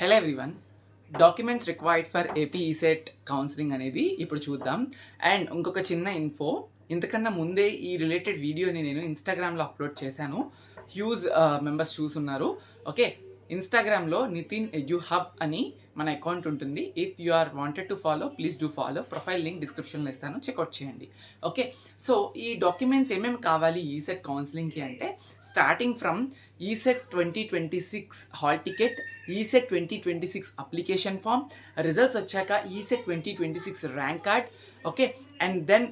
Hello everyone. Documents required for AP ECET counselling అనేది ఇప్పుడు చూద్దాం. అండ్ ఇంకొక చిన్న ఇన్ఫో, ఇంతకన్నా ముందే ఈ రిలేటెడ్ వీడియోని నేను ఇన్స్టాగ్రామ్లో అప్లోడ్ చేశాను. Huge members చూసున్నారు. ఓకే, ఇన్స్టాగ్రామ్లో నితిన్ ఎడ్యూ హబ్ అని మన అకౌంట్ ఉంటుంది. If you are wanted to follow, please do follow. Profile link డిస్క్రిప్షన్లో ఇస్తాను, చెక్అవుట్ చేయండి. ఓకే, సో ఈ డాక్యుమెంట్స్ ఏమేమి కావాలి ఈసెట్ కౌన్సిలింగ్కి అంటే, starting from ECET 2026 hall ticket, ECET 2026 application form, results వచ్చాక ECET 2026 rank card, okay, and then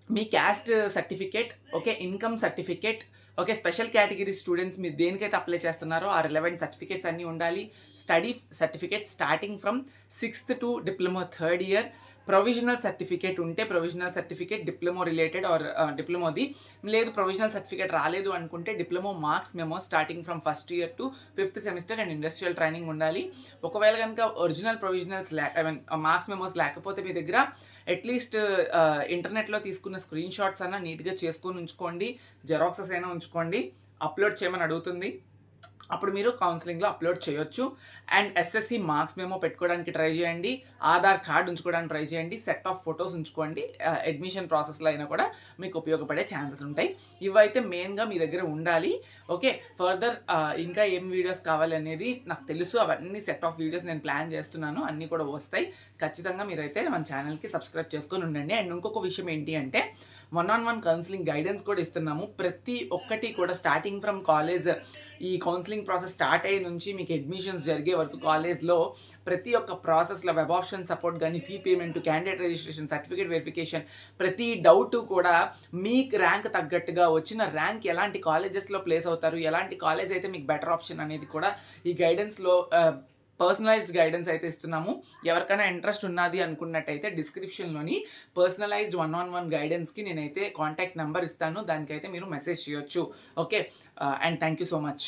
మీ caste certificate, okay, income certificate, okay, special category students మీరు దేనికైతే అప్లై చేస్తున్నారో ఆ రిలవెంట్ సర్టిఫికేట్స్ అన్నీ ఉండాలి. Study certificate starting from 6th to diploma 3rd year, provisional certificate ఉంటే provisional certificate diploma related or డిప్లొమోది, లేదు ప్రొవిజనల్ సర్టిఫికేట్ రాలేదు అనుకుంటే diploma marks memo starting from 1st year to 5th semester and industrial training ఉండాలి. ఒకవేళ కనుక original provisionals marks memos లేకపోతే మీ దగ్గర అట్లీస్ట్ ఇంటర్నెట్లో తీసుకున్న స్క్రీన్ షాట్స్ అన్న నీట్గా చేసుకొని ఉంచుకోండి, జెరాక్సెస్ అయినా ఉంచుకోండి. అప్లోడ్ చేయమని అడుగుతుంది, అప్పుడు మీరు కౌన్సిలింగ్లో అప్లోడ్ చేయొచ్చు. అండ్ ఎస్ఎస్సి మార్క్స్ మెమో పెట్టుకోవడానికి ట్రై చేయండి, ఆధార్ కార్డ్ ఉంచుకోవడానికి ట్రై చేయండి, సెట్ ఆఫ్ ఫొటోస్ ఉంచుకోండి. అడ్మిషన్ ప్రాసెస్లో అయినా కూడా మీకు ఉపయోగపడే ఛాన్సెస్ ఉంటాయి. ఇవైతే మెయిన్గా మీ దగ్గర ఉండాలి. ఓకే, ఫర్దర్ ఇంకా ఏం వీడియోస్ కావాలి అనేది నాకు తెలుసు, అవన్నీ సెట్ ఆఫ్ వీడియోస్ నేను ప్లాన్ చేస్తున్నాను, అన్నీ కూడా వస్తాయి. ఖచ్చితంగా మీరైతే మన ఛానల్కి సబ్స్క్రైబ్ చేసుకొని ఉండండి. అండ్ ఇంకొక విషయం ఏంటి అంటే, 1-on-1 కౌన్సిలింగ్ గైడెన్స్ కూడా ఇస్తున్నాము. ప్రతి ఒక్కటి కూడా స్టార్టింగ్ ఫ్రమ్ కాలేజ్, ఈ కౌన్సిలింగ్ ప్రాసెస్ స్టార్ట్ అయ్యే నుంచి మీకు అడ్మిషన్స్ జరిగే వరకు కాలేజ్లో ప్రతి ఒక్క ప్రాసెస్లో వెబ్ ఆప్షన్ సపోర్ట్ కానీ, fee payment, candidate registration, certificate verification, ప్రతి డౌట్ కూడా మీకు ర్యాంక్ తగ్గట్టుగా వచ్చిన ర్యాంక్ ఎలాంటి కాలేజెస్లో ప్లేస్ అవుతారు, ఎలాంటి కాలేజ్ అయితే మీకు బెటర్ ఆప్షన్ అనేది కూడా ఈ గైడెన్స్లో పర్సనలైజ్డ్ గైడెన్స్ అయితే ఇస్తున్నాము. ఎవరికైనా ఇంట్రెస్ట్ ఉన్నది అనుకున్నట్టయితే డిస్క్రిప్షన్లోని పర్సనలైజ్డ్ 1-on-1 గైడెన్స్కి నేనైతే కాంటాక్ట్ నెంబర్ ఇస్తాను, దానికైతే మీరు మెసేజ్ చేయొచ్చు. Okay, and thank you so much.